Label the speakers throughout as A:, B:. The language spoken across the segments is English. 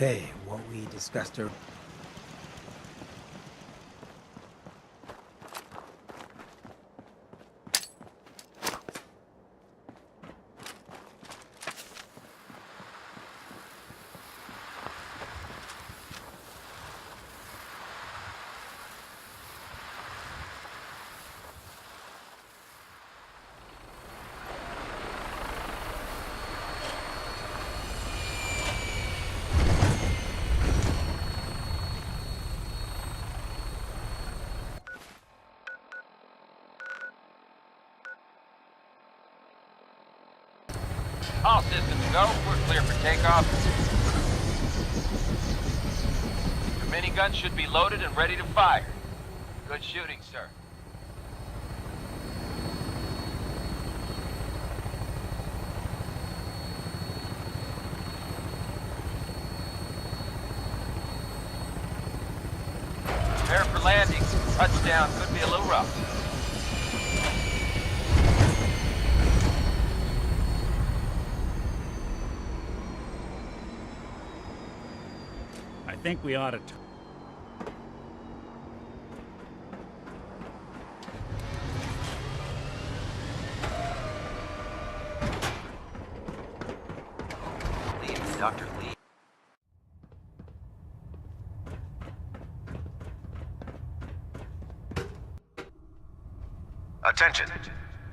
A: Hey, what we discussed earlier.
B: All systems go. We're clear for takeoff. Your minigun should be loaded and ready to fire. Good shooting, sir. Prepare for landing. Touchdown could be a little rough.
C: I think we ought to...
B: Leave, Dr. Lee.
D: Attention.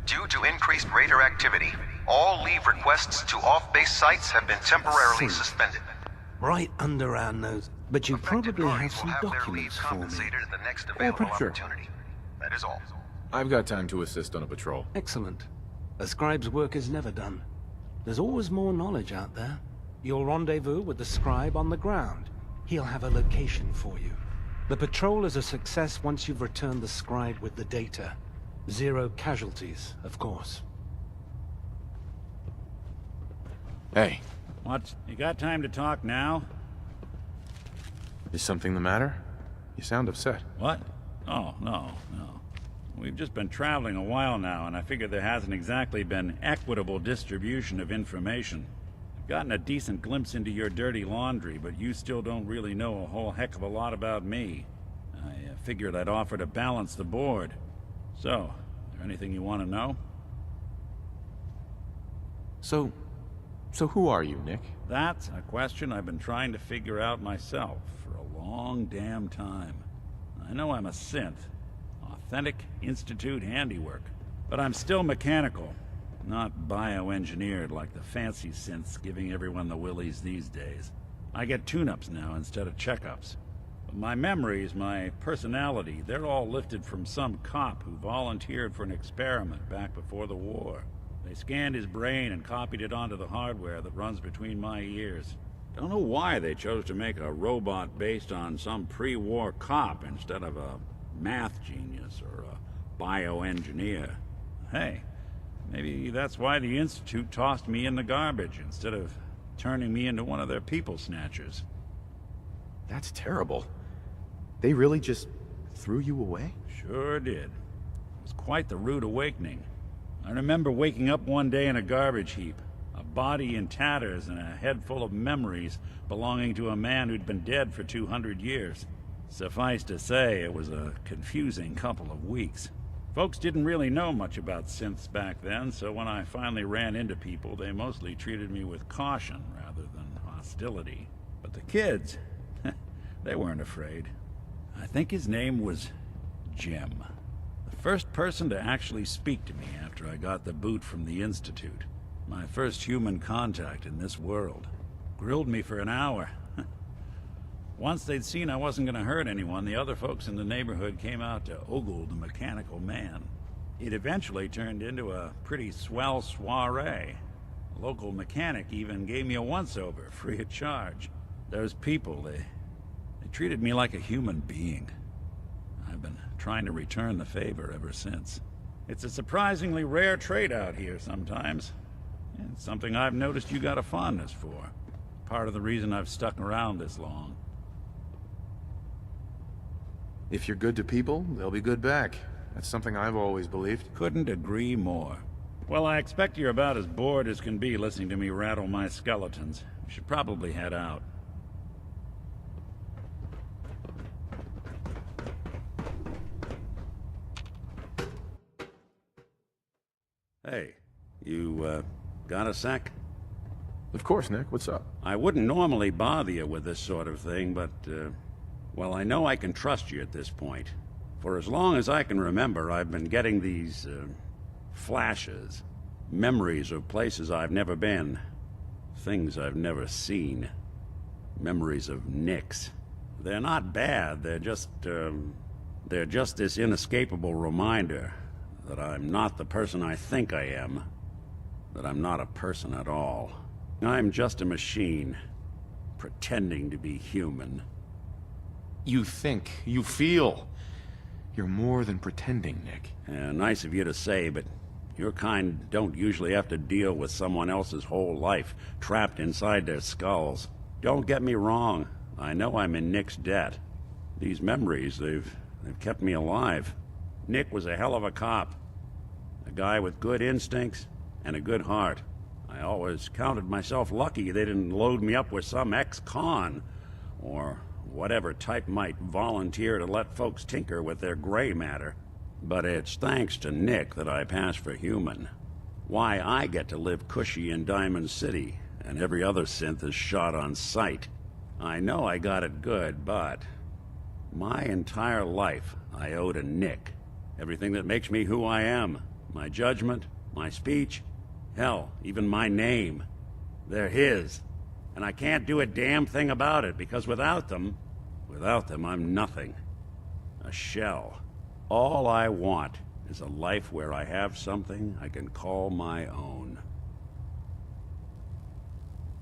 D: Due to increased raider activity, all leave requests to off-base sites have been temporarily suspended.
A: Right under our nose. But you
D: Affected
A: probably have
D: parties will
A: some
D: have their leave
A: documents for me.
D: compensated at the next available
E: sure.
D: opportunity. That is all.
E: I've got time to assist on a patrol.
A: Excellent. A scribe's work is never done. There's always more knowledge out there. You'll rendezvous with the scribe on the ground. He'll have a location for you. The patrol is a success once you've returned the scribe with the data. 0 casualties, of course.
E: Hey,
C: What? You got time to talk now?
E: is something the matter? You sound upset.
C: What? Oh, no. We've just been traveling a while now, and I figure there hasn't exactly been equitable distribution of information. I've gotten a decent glimpse into your dirty laundry, but you still don't really know a whole heck of a lot about me. I figured I'd offer to balance the board. So, is there anything you want to know?
E: So who are you, Nick?
C: That's a question I've been trying to figure out myself for a long damn time. I know I'm a synth, authentic Institute handiwork, but I'm still mechanical, not bioengineered like the fancy synths giving everyone the willies these days. I get tune-ups now instead of checkups. But my memories, my personality, they're all lifted from some cop who volunteered for an experiment back before the war. They scanned his brain and copied it onto the hardware that runs between my ears. Don't know why they chose to make a robot based on some pre-war cop instead of a math genius or a bioengineer. Hey, maybe that's why the Institute tossed me in the garbage instead of turning me into one of their people snatchers.
E: That's terrible. They really just threw you away?
C: Sure did. It was quite the rude awakening. I remember waking up one day in a garbage heap, a body in tatters and a head full of memories belonging to a man who'd been dead for 200 years. Suffice to say, it was a confusing couple of weeks. Folks didn't really know much about synths back then, so when I finally ran into people, they mostly treated me with caution rather than hostility. But the kids, they weren't afraid. I think his name was Jim. The first person to actually speak to me after I got the boot from the Institute. My first human contact in this world. Grilled me for an hour. Once they'd seen I wasn't going to hurt anyone, the other folks in the neighborhood came out to ogle the mechanical man. It eventually turned into a pretty swell soiree. A local mechanic even gave me a once-over, free of charge. Those people, they treated me like a human being. I've been trying to return the favor ever since. It's a surprisingly rare trait out here sometimes. It's something I've noticed you got a fondness for. Part of the reason I've stuck around this long.
E: If you're good to people, they'll be good back. That's something I've always believed.
C: Couldn't agree more. Well, I expect you're about as bored as can be listening to me rattle my skeletons. We should probably head out. Hey, you, got a sec?
E: Of course, Nick. What's up?
C: I wouldn't normally bother you with this sort of thing, but, well, I know I can trust you at this point. For as long as I can remember, I've been getting these, flashes. Memories of places I've never been. Things I've never seen. Memories of Nicks. They're not bad, they're just this inescapable reminder that I'm not the person I think I am. That I'm not a person at all. I'm just a machine, pretending to be human.
E: You think, you feel. You're more than pretending, Nick.
C: Nice of you to say, but your kind don't usually have to deal with someone else's whole life, trapped inside their skulls. Don't get me wrong, I know I'm in Nick's debt. These memories, they've kept me alive. Nick was a hell of a cop. A guy with good instincts and a good heart. I always counted myself lucky they didn't load me up with some ex-con, or whatever type might volunteer to let folks tinker with their gray matter. But it's thanks to Nick that I pass for human. Why I get to live cushy in Diamond City, and every other synth is shot on sight. I know I got it good, but my entire life I owe to Nick. Everything that makes me who I am. My judgment, my speech, hell, even my name. They're his. And I can't do a damn thing about it, because without them, I'm nothing. A shell. All I want is a life where I have something I can call my own.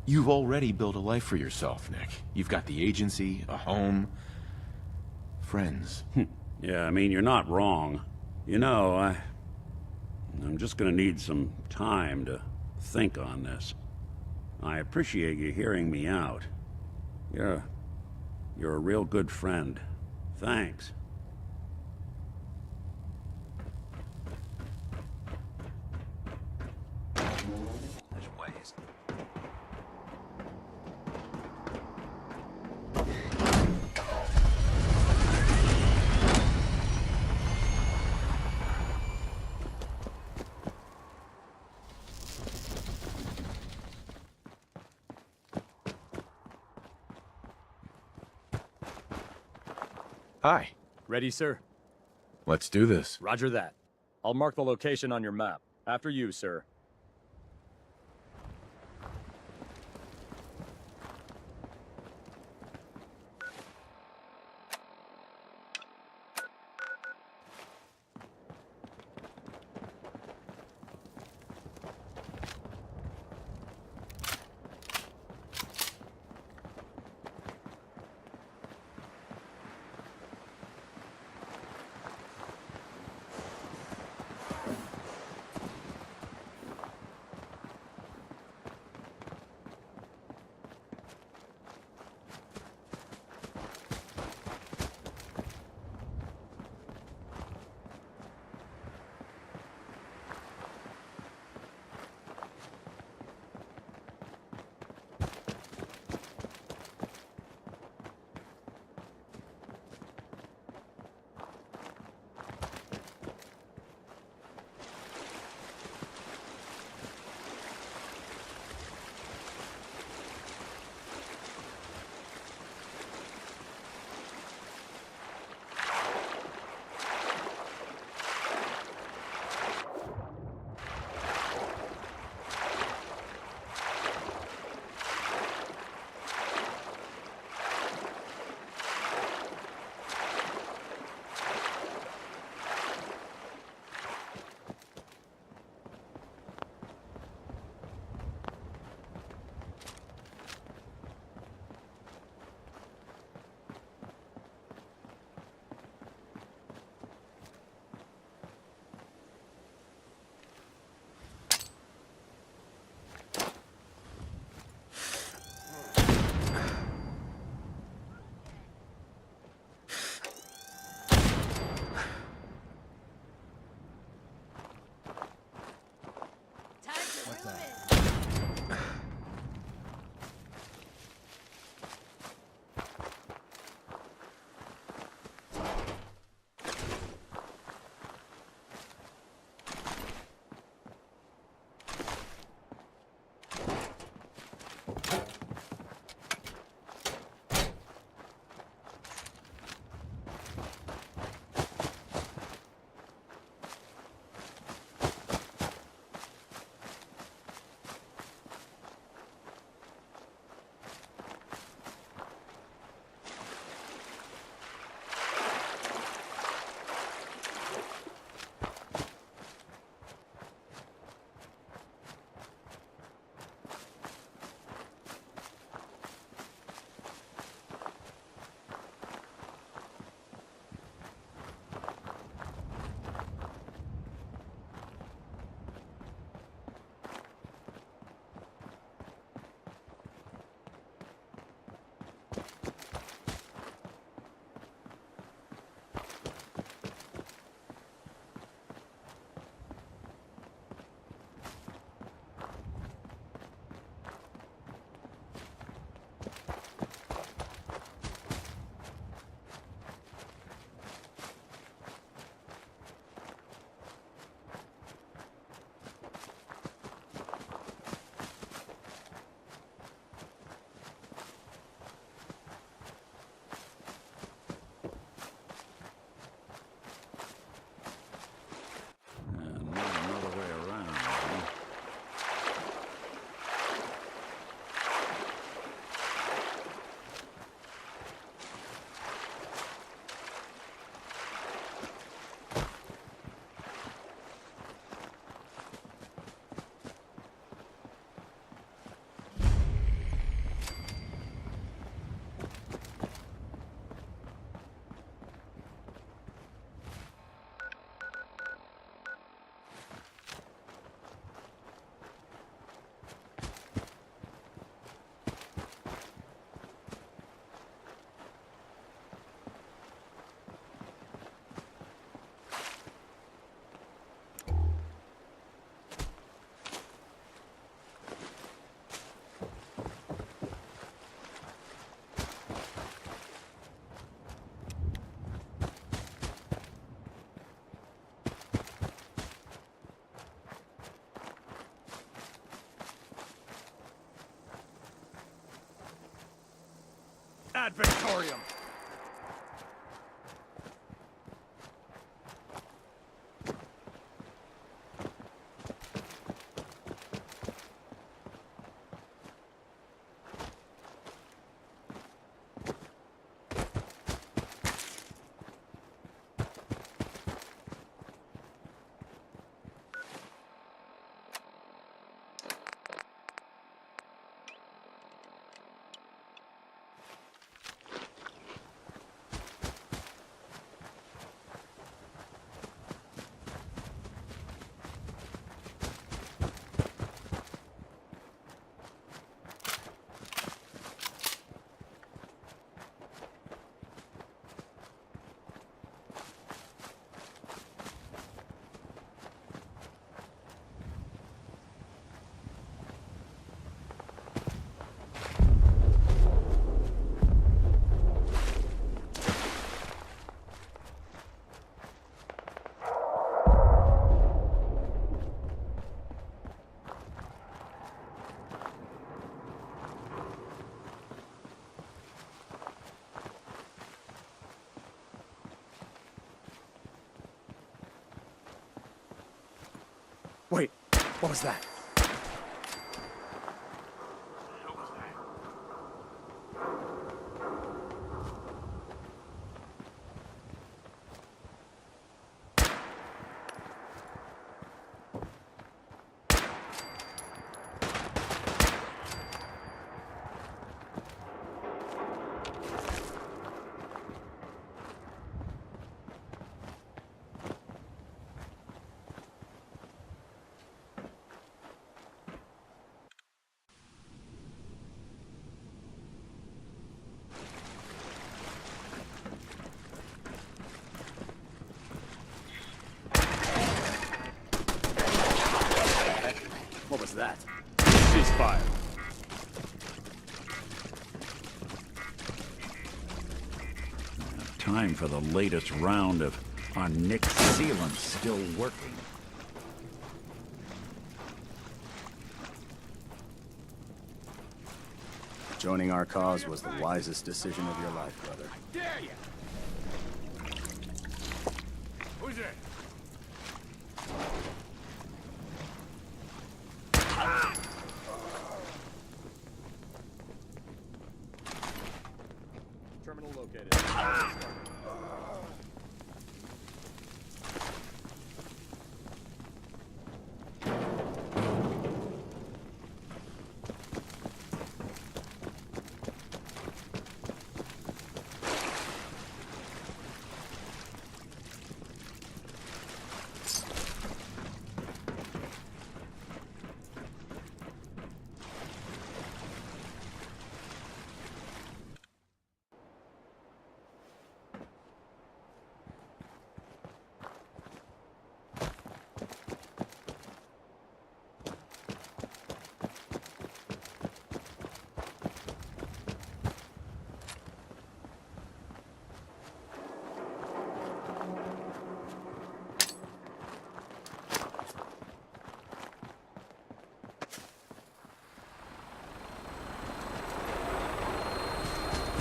E: You've already built a life for yourself, Nick. You've got the agency, a home, friends.
C: Yeah, I mean, you're not wrong. You know, I'm just gonna need some time to think on this. I appreciate you hearing me out. You're a real good friend. Thanks.
B: There's ways.
E: Hi.
F: Ready, sir?
E: Let's do this.
F: Roger that. I'll mark the location on your map. After you, sir. Adventorium! Wait, what was that? What was that? Ceasefire.
C: Time for the latest round of our Nick's sealant still working.
G: Joining our cause was the wisest decision of your life, brother.
F: Dare you! Who's it? Terminal located.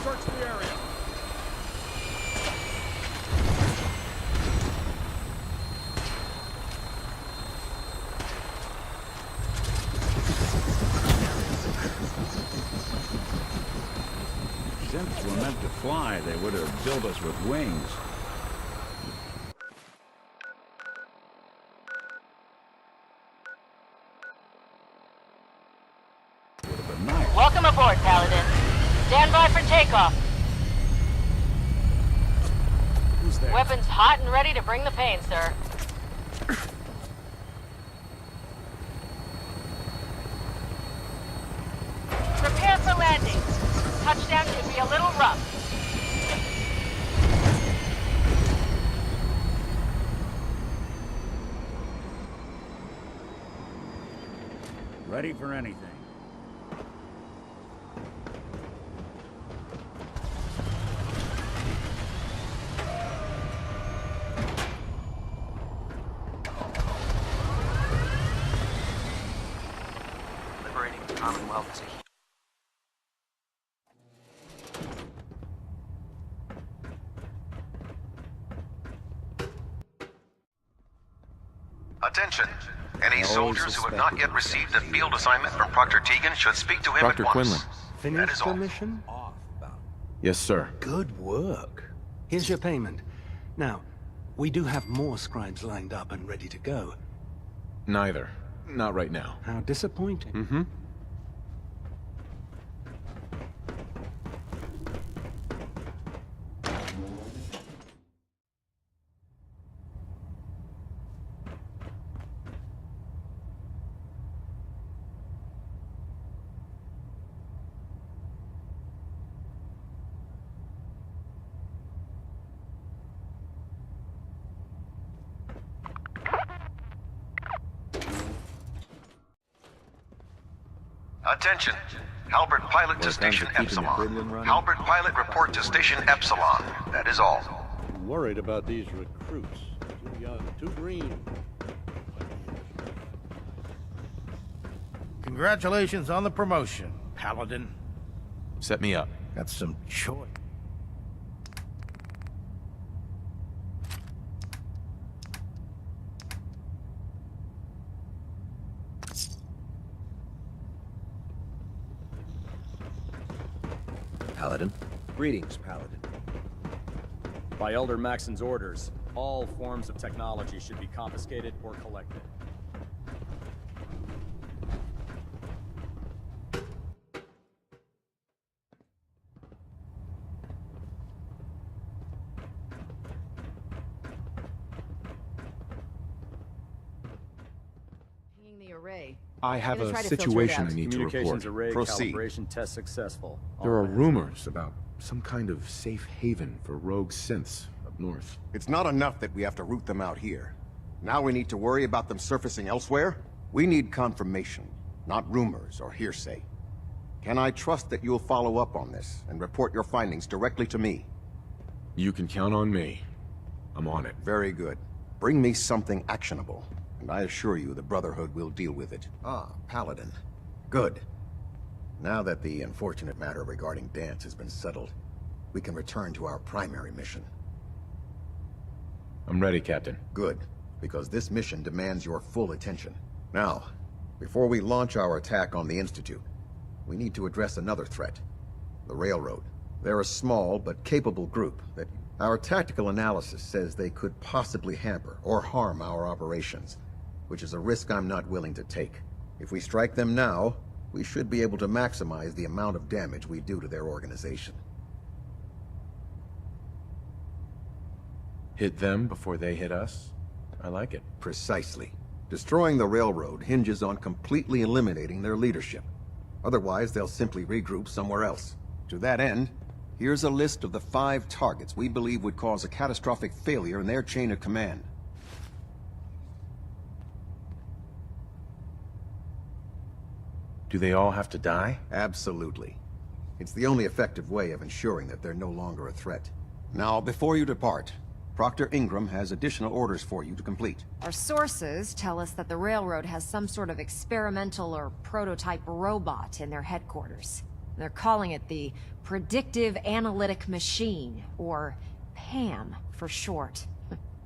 F: Search the area.
C: Since we're meant to fly, they would have built us with wings. Would have been nice.
H: Welcome aboard, Paladin. Stand by for takeoff.
F: Who's there?
H: Weapons hot and ready to bring the pain, sir. Prepare for landing. Touchdown could be a little rough.
C: Ready for anything.
D: Liberating the Commonwealth is a Attention. Any soldiers who have not yet received a field assignment from Proctor Tegan should speak to him
E: Dr.
D: at once.
E: Quinlan.
D: That
A: Finished
D: is
A: the
D: all.
A: mission?
E: Yes, sir.
A: Good work. Here's your payment. Now, we do have more scribes lined up and ready to go.
E: Neither. Not right now.
A: How disappointing.
E: Mm-hmm.
D: Attention. Halbert Pilot to Station Epsilon. Halbert Pilot report to Station Epsilon. That is all.
I: I'm worried about these recruits. Too young, too green.
J: Congratulations on the promotion, Paladin.
E: Set me up.
J: Got some choice.
G: Paladin?
F: Greetings, Paladin. By Elder Maxon's orders, all forms of technology should be confiscated or collected.
H: The array.
E: I have
H: Gonna
E: a
H: try to filter it
E: situation
H: out.
E: I need to report.
F: Communications array
E: Proceed.
F: calibration test successful.
E: There are
F: All hands.
E: rumors about some kind of safe haven for rogue synths up north.
K: It's not enough that we have to root them out here. Now we need to worry about them surfacing elsewhere? We need confirmation, not rumors or hearsay. Can I trust that you'll follow up on this and report your findings directly to me?
E: You can count on me. I'm on it.
K: Very good. Bring me something actionable, and I assure you the Brotherhood will deal with it.
L: Ah, Paladin. Good. Now that the unfortunate matter regarding Dance has been settled, we can return to our primary mission.
E: I'm ready, Captain.
L: Good, because this mission demands your full attention. Now, before we launch our attack on the Institute, we need to address another threat. The Railroad. They're a small but capable group that our tactical analysis says they could possibly hamper or harm our operations, which is a risk I'm not willing to take. If we strike them now, we should be able to maximize the amount of damage we do to their organization.
E: Hit them before they hit us? I like it.
L: Precisely. Destroying the Railroad hinges on completely eliminating their leadership. Otherwise, they'll simply regroup somewhere else.
K: To that end, here's a list of the 5 targets we believe would cause a catastrophic failure in their chain of command.
E: Do they all have to die?
L: Absolutely. It's the only effective way of ensuring that they're no longer a threat.
K: Now, before you depart, Proctor Ingram has additional orders for you to complete.
H: Our sources tell us that the Railroad has some sort of experimental or prototype robot in their headquarters. They're calling it the Predictive Analytic Machine, or PAM for short.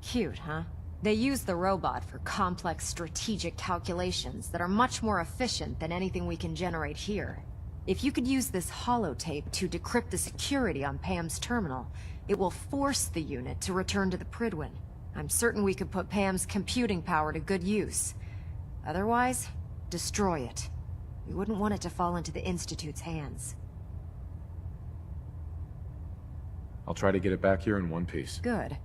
H: Cute, huh? They use the robot for complex strategic calculations that are much more efficient than anything we can generate here. If you could use this holotape to decrypt the security on Pam's terminal, it will force the unit to return to the Pridwin. I'm certain we could put Pam's computing power to good use. Otherwise, destroy it. We wouldn't want it to fall into the Institute's hands.
E: I'll try to get it back here in one piece.
H: Good.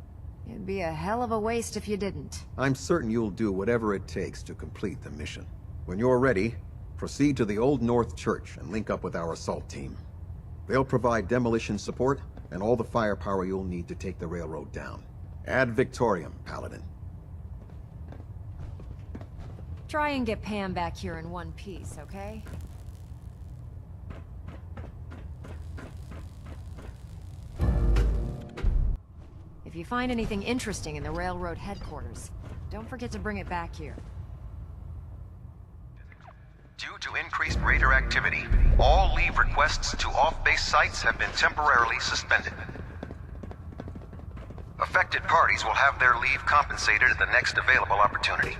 H: It'd be a hell of a waste if you didn't.
L: I'm certain you'll do whatever it takes to complete the mission. When you're ready, proceed to the Old North Church and link up with our assault team. They'll provide demolition support and all the firepower you'll need to take the railroad down. Ad Victoriam, Paladin.
H: Try and get Pam back here in one piece, okay? If you find anything interesting in the railroad headquarters, don't forget to bring it back here.
D: Due to increased raider activity, all leave requests to off-base sites have been temporarily suspended. Affected parties will have their leave compensated at the next available opportunity.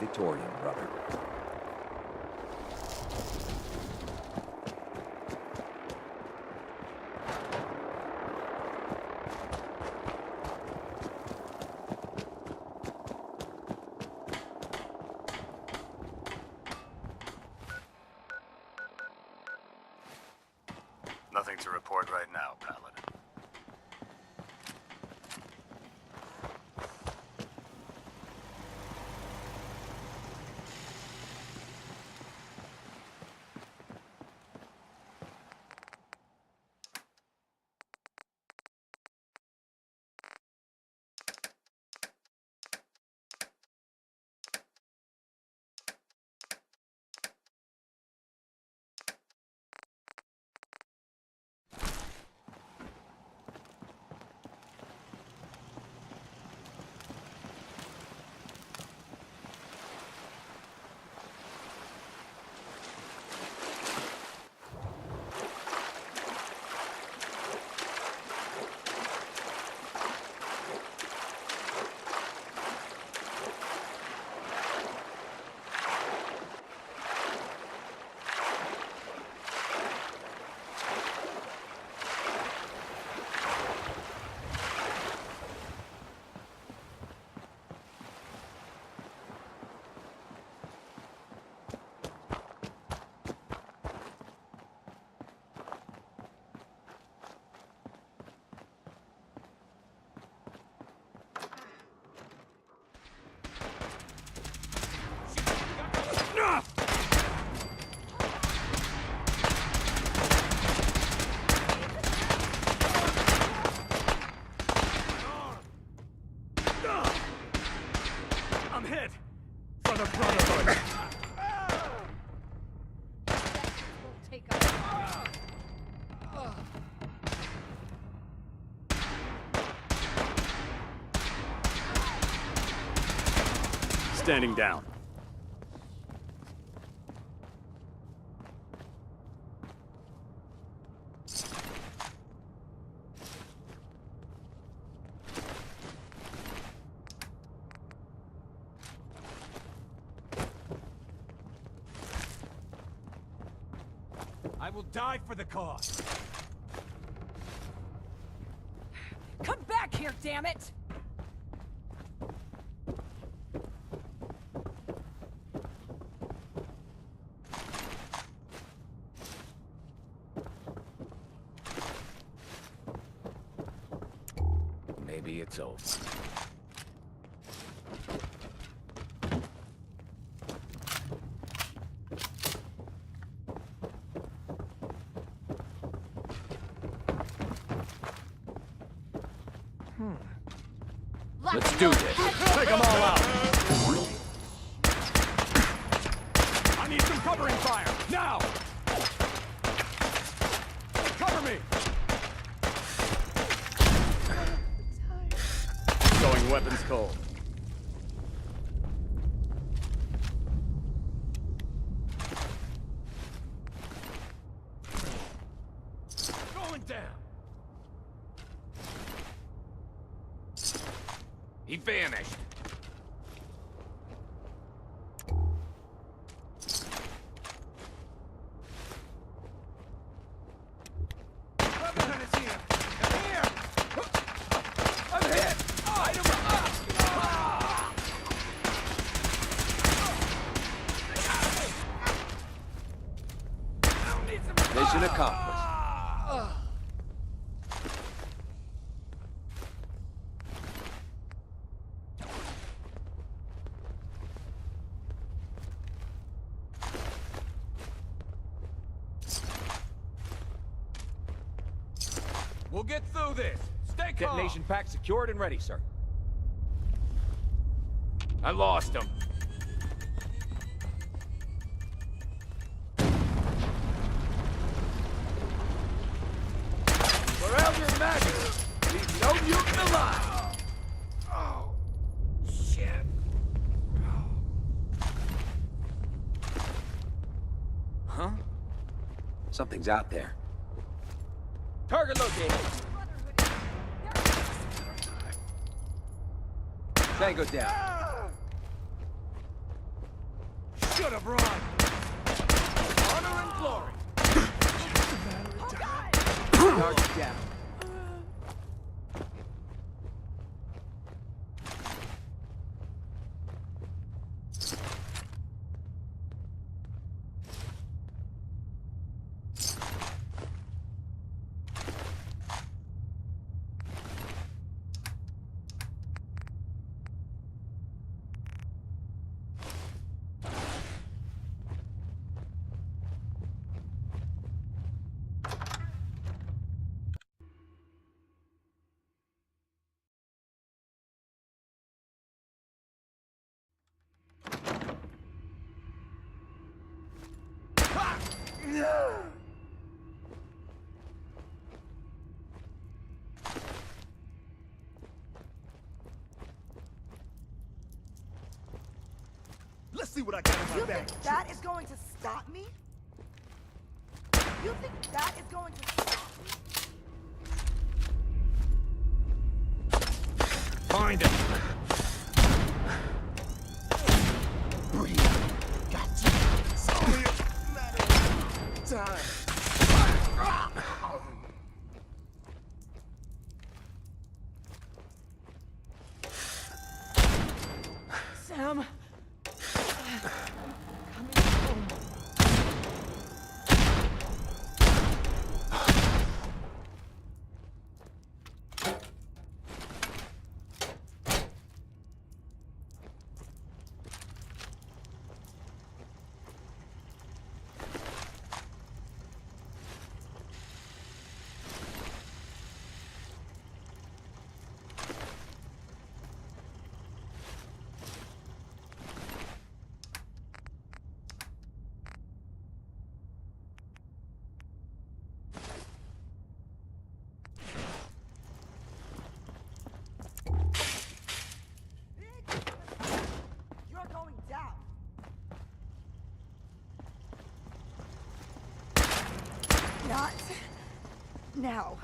M: Victorian, brother.
G: Nothing to report right now, Paladin.
F: I'm hit! For the Brotherhood!
G: Standing down.
F: I will die for the cause!
N: Come back here, damn it!
M: Maybe it's over.
F: Let's do this! Take them all out! I need some covering fire! Now! Cover me!
G: Going weapons cold.
F: Going down!
M: He vanished.
F: Brotherhood is here! I'm here! I'm hit! Item
M: Mission accomplished.
B: We'll get through this. Stay calm.
M: Detonation pack secured and ready, sir. I lost him.
B: For Elder Magnus, leave no mutant alive. Oh, shit.
M: Huh? Something's out there.
B: Target located.
M: Tango down.
B: Should have run. Honor and glory.
M: Target down.
B: Let's see what I got in my
N: You
B: bag.
N: think that is going to stop me? You think that is going to stop me?
A: Find him.
B: It's only a matter of time.
N: Sam. You're going down. Not now.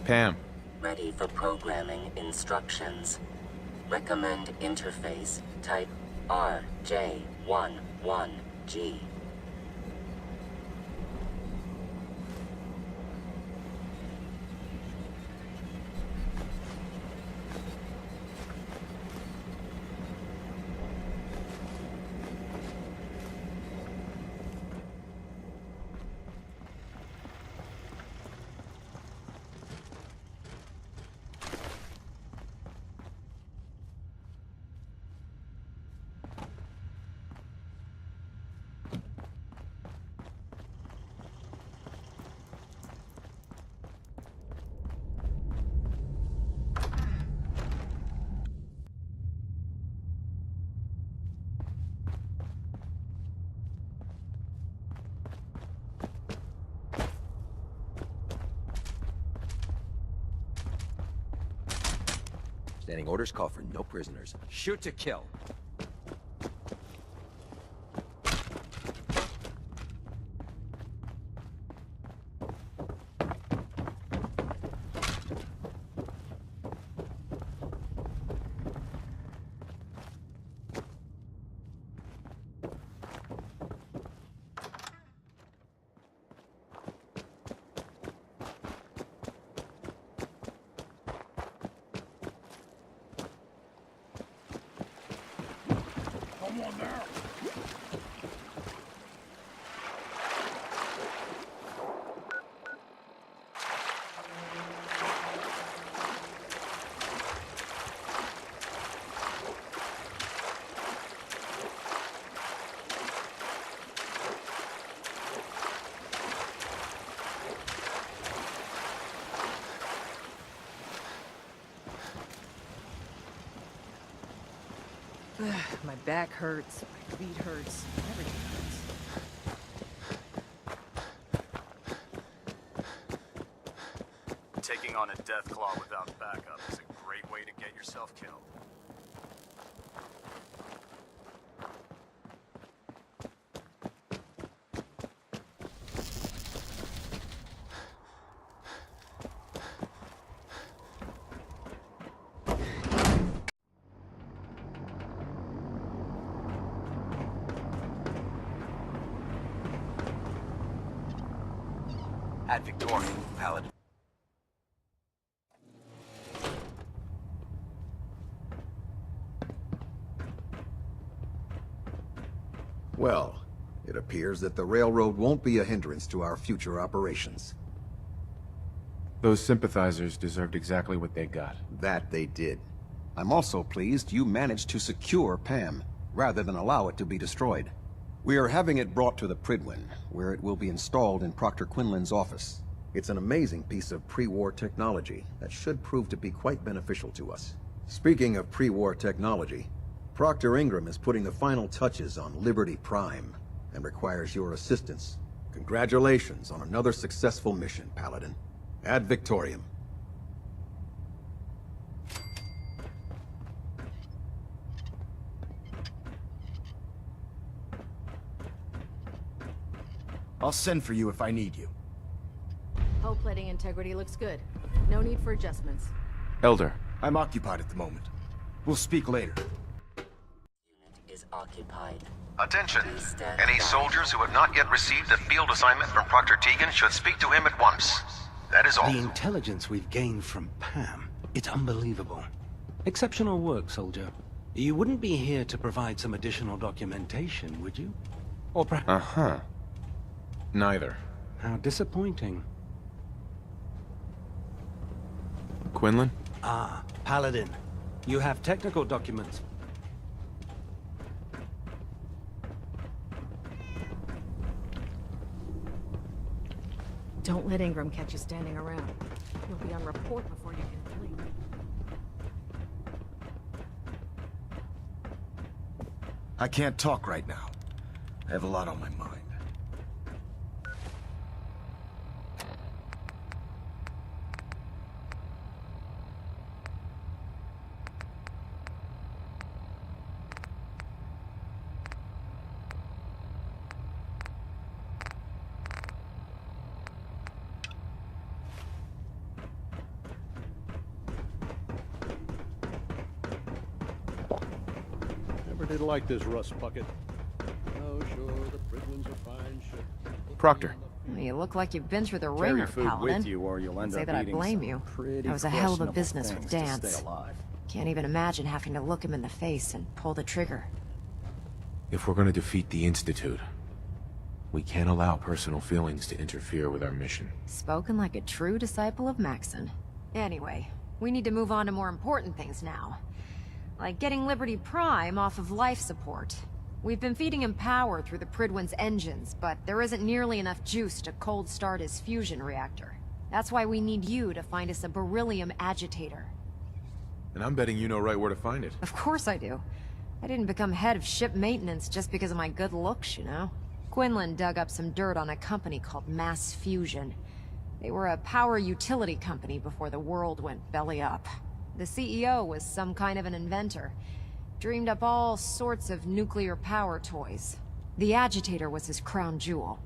E: Pam.
O: Ready for programming instructions. Recommend interface type RJ11G.
M: Standing orders call for no prisoners. Shoot to kill.
C: Someone there?
P: My back hurts, my feet hurts, everything hurts.
G: Taking on a death claw without backup is a great way to get yourself killed.
M: At Victorian, Paladin.
L: Well, it appears that the railroad won't be a hindrance to our future operations.
E: Those sympathizers deserved exactly what they got.
L: That they did. I'm also pleased you managed to secure Pam, rather than allow it to be destroyed. We are having it brought to the Pridwin, where it will be installed in Proctor Quinlan's office. It's an amazing piece of pre-war technology that should prove to be quite beneficial to us. Speaking of pre-war technology, Proctor Ingram is putting the final touches on Liberty Prime, and requires your assistance. Congratulations on another successful mission, Paladin. Ad Victoriam.
J: I'll send for you if I need you.
P: Hull plating integrity looks good. No need for adjustments.
E: Elder.
J: I'm occupied at the moment. We'll speak later.
O: Unit is occupied.
D: Attention! Any soldiers who have not yet received a field assignment from Proctor Tegan should speak to him at once. That is all.
A: The intelligence we've gained from Pam, it's unbelievable. Exceptional work, soldier. You wouldn't be here to provide some additional documentation, would you? Or perhaps...
E: Uh-huh. Neither.
A: How disappointing.
E: Quinlan?
A: Ah, Paladin. You have technical documents.
P: Don't let Ingram catch you standing around. You'll be on report before you can flee.
J: I can't talk right now. I have a lot on my mind.
I: Never did like this rust bucket. Oh, sure, the Pridwin's a fine ship.
E: Proctor.
H: You look like you've been through the
F: Carry
H: ringer,
F: food
H: Paladin.
F: with you, or you'll end
H: Say
F: up
H: that I
F: eating
H: blame
F: some
H: you.
F: pretty
H: That was a hell of a
F: questionable
H: business with
F: things to
H: Dance.
F: stay alive.
H: Can't even imagine having to look him in the face and pull the trigger.
E: If we're gonna defeat the Institute, we can't allow personal feelings to interfere with our mission.
H: Spoken like a true disciple of Maxon. Anyway, we need to move on to more important things now. Like getting Liberty Prime off of life support. We've been feeding him power through the Pridwin's engines, but there isn't nearly enough juice to cold start his fusion reactor. That's why we need you to find us a beryllium agitator.
E: And I'm betting you know right where to find it.
H: Of course I do. I didn't become head of ship maintenance just because of my good looks, you know? Quinlan dug up some dirt on a company called Mass Fusion. They were a power utility company before the world went belly up. The CEO was some kind of an inventor. Dreamed up all sorts of nuclear power toys. The agitator was his crown jewel.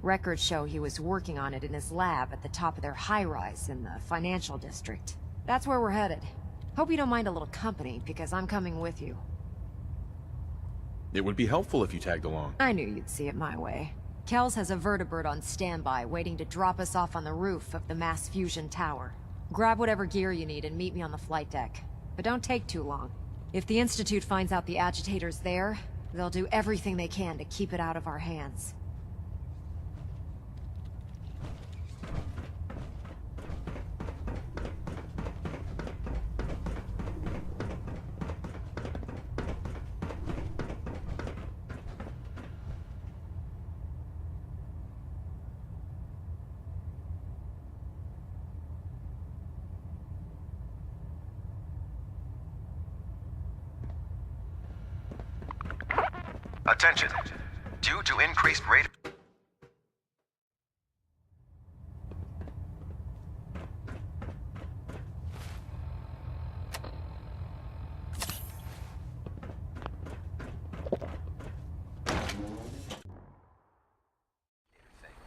H: Records show he was working on it in his lab at the top of their high-rise in the financial district. That's where we're headed. Hope you don't mind a little company, because I'm coming with you.
E: It would be helpful if you tagged along.
H: I knew you'd see it my way. Kells has a vertibird on standby, waiting to drop us off on the roof of the Mass Fusion Tower. Grab whatever gear you need and meet me on the flight deck. But don't take too long. If the Institute finds out the agitator's there, They'll do everything they can to keep it out of our hands.
D: Attention. Due to increased rate...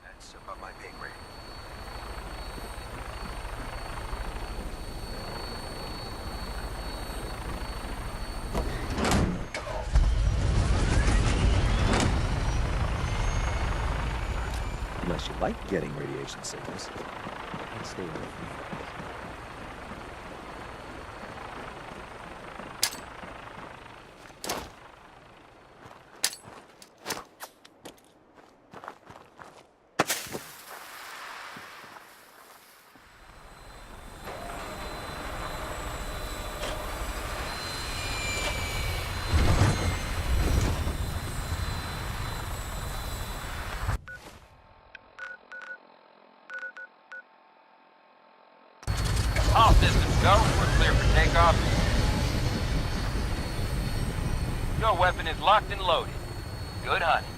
D: That's above my pay grade.
F: Unless you like getting radiation sickness, I'd stay away from it.
B: All systems go. We're clear for takeoff. Your weapon is locked and loaded. Good hunting.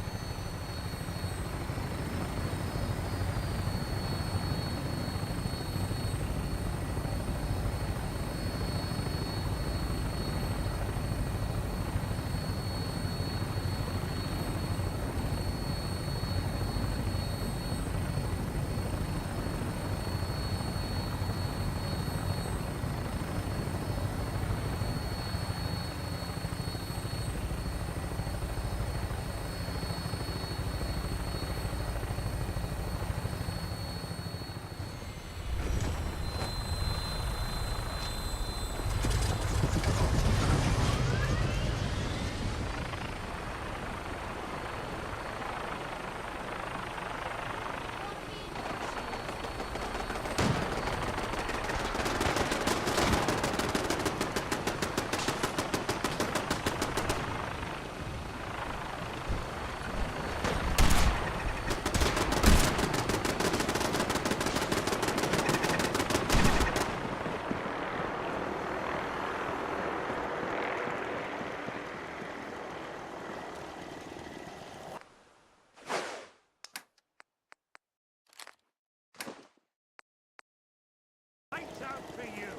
C: Lights out for you!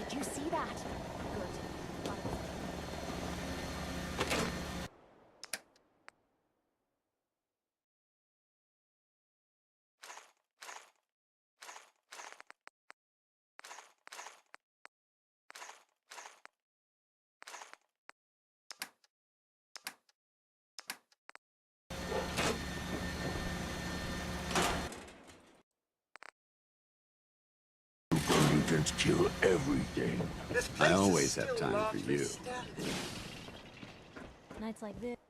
N: Did you see that? Good.
I: Agents kill everything.
G: I always have time for you.
N: Nights like this.